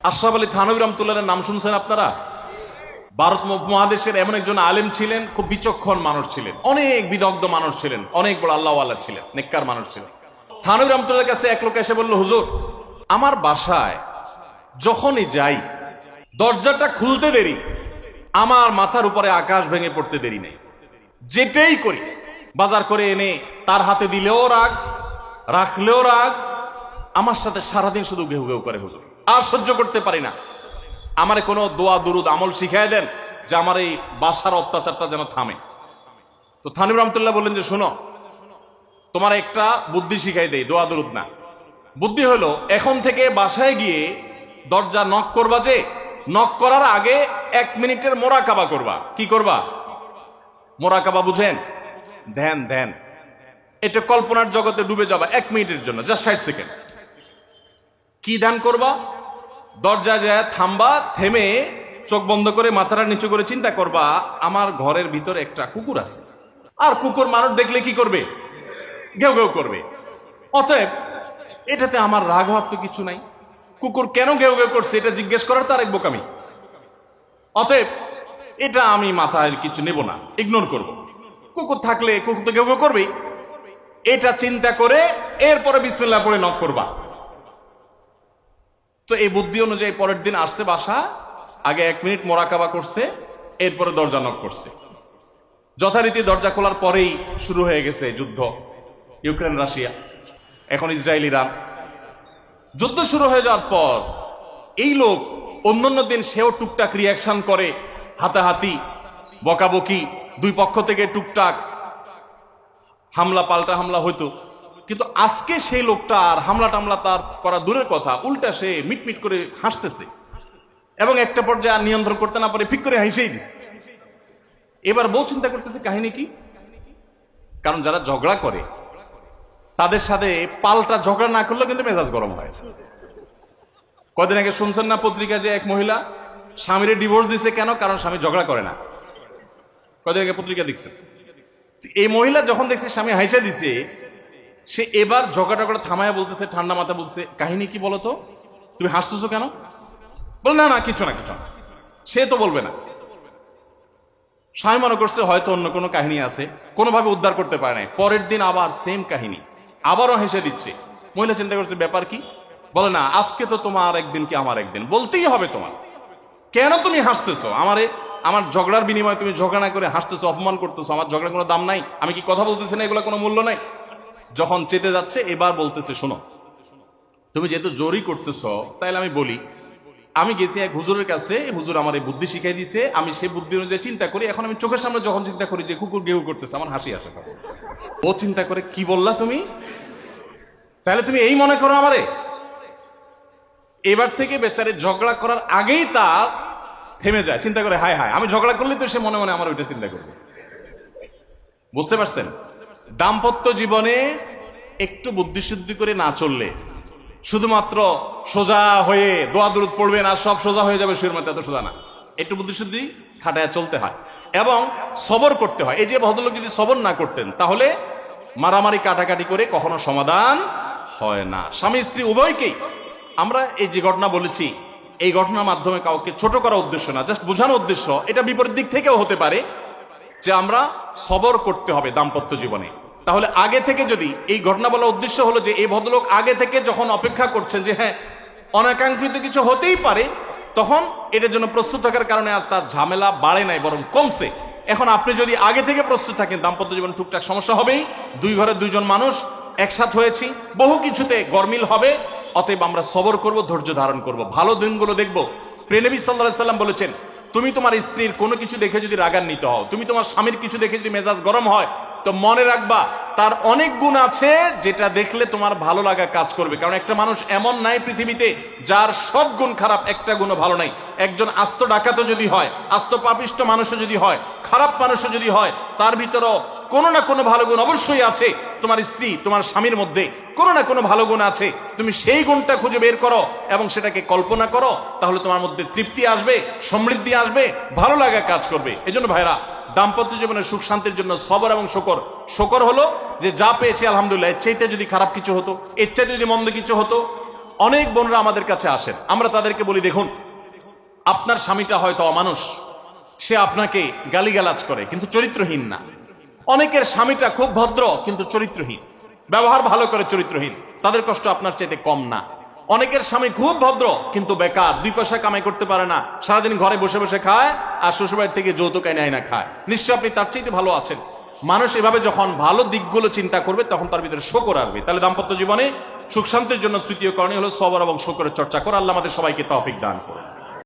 আশরাফ আলী থানভী রহমাতুল্লাহর নাম শুনছেন আপনারা? ভারত উপমহাদেশের এমন একজন আলেম ছিলেন, খুব বিচক্ষণ মানুষ ছিলেন, অনেক বিদগ্ধ মানুষ ছিলেন, অনেক বড় আল্লাহওয়ালা ছিলেন, নেককার মানুষ ছিলেন। থানভী রহমাতুল্লাহর কাছে এক লোক এসে বলল, হুজুর, আমার বাসায় যখনই যাই দরজাটা খুলতে দেরি, আমার মাথার উপরে আকাশ ভেঙে পড়তে দেরি নেই। যেটাই করি, বাজার করে এনে তার হাতে দিলেও রাগ, রাখলেও রাগ, আমার সাথে সারাদিন শুধু ঘেউ ঘেউ করে হুজুর, আর সহ্য করতে পারি না। আমারে কোনো দোয়া দুরুদ আমল শিখাই দেন যে আমার এই বাসার অত্যাচারটা যেন থামে। তো থানভী রহমাতুল্লাহ বললেন যে শোনো, তোমার একটা বুদ্ধি শিখাই দেই, দোয়া দুরুদ না। বুদ্ধি হলো, এখন থেকে বাসায় গিয়ে দরজা নক করবা, যে নক করার আগে 1 মিনিটের মোরাকাবা করবা। কি করবা? মোরাকাবা বুঝেন? ধ্যান, ধ্যান। এটা কল্পনার জগতে ডুবে যাবা 1 মিনিটের জন্য, জাস্ট 60 সেকেন্ড। কি ধ্যান করবা? দরজায় যায় থামবা, থেমে চোখ বন্ধ করে মাথাটা নিচু করে চিন্তা করবা, আমার ঘরের ভিতরে একটা কুকুর আছে, আর কুকুর মানুষ দেখলে কি করবে? ঘেউ ঘেউ করবে। অতএব এটাতে আমার রাগ হওয়ার তো কিছু নাই। কুকুর কেন ঘেউ ঘেউ করছে এটা জিজ্ঞেস করার তার এক বোকামি। অতএব এটা আমি মাথায় কিছু নেব না, ইগনোর করব। কুকুর থাকলে কুকুর তো ঘেউ ঘেউ করবেই, এটা চিন্তা করে এরপরে বিসমিল্লাহ পড়ে নক করবা। তো এই বুদ্ধি অনুযায়ী পরের দিন আসছে বাসা, আগে 1 মিনিট মোরাকাবা করছে, এরপরে দরজা নক করছে। যথারীতি দরজা খোলার পরেই শুরু হয়ে গেছে যুদ্ধ, ইউক্রেন রাশিয়া, এখন ইসরায়েল ইরান। যুদ্ধ শুরু হয়ে যাওয়ার পর এই লোক অন্যান্য দিন সেও টুকটাক রিয়াকশন করে, হাতাহাতি, বকাবকি, দুই পক্ষ থেকে টুকটাক হামলা পাল্টা হামলা হইতো। কিন্তু আজকে সেই লোকটা আর হামলা টামলা তার করা দূরের কথা, উল্টা সে মিটমিট করে হাসতেছে, এবং একটা পর্যায়ে আর নিয়ন্ত্রণ করতে না পারে ফিক করে হাসেই দিছে। এবার বউ চিন্তা করতেছে কাহিনী কি। কারণ যারা ঝগড়া করে তাদের সাথে পাল্টা ঝগড়া না করলেও কিন্তু মেজাজ গরম হয়। কদিন আগে শুনছেন না পত্রিকা যে এক মহিলা স্বামীরে ডিভোর্স দিছে, কেন? কারণ স্বামী ঝগড়া করে না। কদিন আগে পত্রিকা দেখছেন। এই মহিলা যখন দেখছে স্বামী হাইসা দিছে, সে এবার ঝগড়া টগড়া থামায়া বলতেছে, ঠান্ডা মাথা বলছে, কাহিনী কি বলতো, তুমি হাসতেছো কেন? বল না না কিছু না কিছু না। সে তো বলবে না। স্বামী মনে করছে হয়তো অন্য কোনো কাহিনী আছে, কোনোভাবে উদ্ধার করতে পারে নাই। পরের দিন আবার সেম কাহিনী, আবারও হেসে দিচ্ছে। মহিলা চিন্তা করছে ব্যাপার কি, বলে না আজকে তো তোমার একদিন কি আমার একদিন, বলতেই হবে তোমার। কেন তুমি হাসতেছো? আমার ঝগড়ার বিনিময়ে তুমি ঝগড়া না করে হাসতেছো, অপমান করতেছো। আমার ঝগড়ার কোনো দাম নাই? আমি কি কথা বলতেছি না, এগুলো কোনো মূল্য নাই? যখন চেতে যাচ্ছে এবার বলতেছে, শোনো, তুমি যেহেতু জোরই করতেছো, তাইলে আমি বলি, আমি গেছি এক হুজুরের কাছে, হুজুর আমার এই বুদ্ধি শিখাই দিছে, আমি সেই বুদ্ধি অনুযায়ী চিন্তা করি। এখন আমি চোখের সামনে যখন চিন্তা করি যে কুকুর গেউ করতেছে, আমার হাসি আসে। ও চিন্তা করে, কি বললা তুমি? তাহলে তুমি এই মনে করো আমারে? এবার থেকে বেচারে ঝগড়া করার আগেই তার থেমে যায়, চিন্তা করে হায় হায়, আমি ঝগড়া করলে তো সে মনে মনে আমার ওইটা চিন্তা করবে। বুঝতে পারছেন? দাম্পত্য জীবনে একটু বুদ্ধিশুদ্ধি করে না চললে, শুধুমাত্র সোজা হয়ে দোয়া দুরুদ পড়বেন আর সব সোজা হয়ে যাবে, শুয়ের মধ্যে এত সোজা না। একটু বুদ্ধিশুদ্ধি খাটায় চলতে হয় এবং সবর করতে হয়। এই যে ভদ্রলোক যদি সবর না করতেন, তাহলে মারামারি কাটাকাটি করে কখনো সমাধান হয় না। স্বামী স্ত্রী উভয়কেই আমরা এই যে ঘটনা বলেছি, এই ঘটনার মাধ্যমে কাউকে ছোট করার উদ্দেশ্য না, জাস্ট বোঝানো উদ্দেশ্য। এটা বিপরীত দিক থেকেও হতে পারে যে আমরা সবর করতে হবে দাম্পত্য জীবনে। তাহলে আগে থেকে, যদি এই ঘটনা বলার উদ্দেশ্য হলো যে এই ভদ্রলোক আগে থেকে যখন অপেক্ষা করছেন যে হ্যাঁ অনাকাঙ্ক্ষিত কিছু হতেই পারে, তখন এটার জন্য প্রস্তুত থাকার কারণে আর তার ঝামেলা বাড়ে নাই, বরং কমছে। এখন আপনি যদি আগে থেকে প্রস্তুত থাকেন, দাম্পত্য জীবন টুকটাক সমস্যা হবেই, দুই ঘরে দুইজন মানুষ একসাথ হয়েছি, বহু কিছুতে গরমিল হবে। অতএব আমরা সবর করব, ধৈর্য ধারণ করব, ভালো দিনগুলো দেখব। প্রিয় নবী সাল্লাল্লাহু আলাইহি সাল্লাম বলেছেন, তুমি তোমার স্ত্রীর কোনো কিছু দেখে যদি রাগান্বিত হও, তুমি তোমার স্বামীর কিছু দেখে যদি মেজাজ গরম হয়, তো মনে রাখবা তার অনেক গুণ আছে যেটা দেখলে তোমার ভালো লাগা কাজ করবে। কারণ একটা মানুষ এমন নাই পৃথিবীতে যার সব গুণ খারাপ, একটা গুণও ভালো নাই। একজন আস্ত ডাকাতও যদি হয়, আস্ত পাপিষ্ট মানুষও যদি হয়, খারাপ মানুষও যদি হয়, তার ভিতরও কোনো না কোনো ভালো গুণ অবশ্যই আছে। তোমার স্ত্রী, তোমার স্বামীর মধ্যে কোনো না কোনো ভালো গুণ আছে। তুমি সেই গুণটা খুঁজে বের করো এবং সেটাকে কল্পনা করো, তাহলে তোমার মধ্যে তৃপ্তি আসবে, সমৃদ্ধি আসবে, ভালো লাগা কাজ করবে। এজন্য ভাইরা, দাম্পত্য জীবনের সুখ শান্তির জন্য সবর এবং শকর। শকর হলো যে যা পেয়েছি আলহামদুলিল্লাহ, এর চাইতে যদি খারাপ কিছু হতো, এর চাইতে যদি মন্দ কিছু হতো, অনেক বোনরা আমাদের কাছে আসেন, আমরা তাদেরকে বলি, দেখুন আপনার স্বামীটা হয়তো অমানুষ, সে আপনাকে গালিগালাজ করে কিন্তু চরিত্রহীন না। অনেকের স্বামীটা খুব ভদ্র কিন্তু চরিত্রহীন, ব্যবহার ভালো করে চরিত্রহীন, তাদের কষ্ট আপনার চাইতে কম না। অনেকের স্বামী খুব ভদ্র কিন্তু বেকার, 2 পয়সা কামাই করতে পারে না, সারাদিন ঘরে বসে বসে খায় আর শ্বশুরবাড়ি থেকে যৌতুক এনে না খায়, নিশ্চয় আপনি তার চাইতে ভালো আছেন। মানুষ এভাবে যখন ভালো দিকগুলো চিন্তা করবে তখন তার ভিতরে শকর আসবে। তাহলে দাম্পত্য জীবনে সুখ শান্তির জন্য তৃতীয় কারণে হলো সবর এবং শকরের চর্চা করা। আল্লাহ আমাদের সবাইকে তৌফিক দান করুন।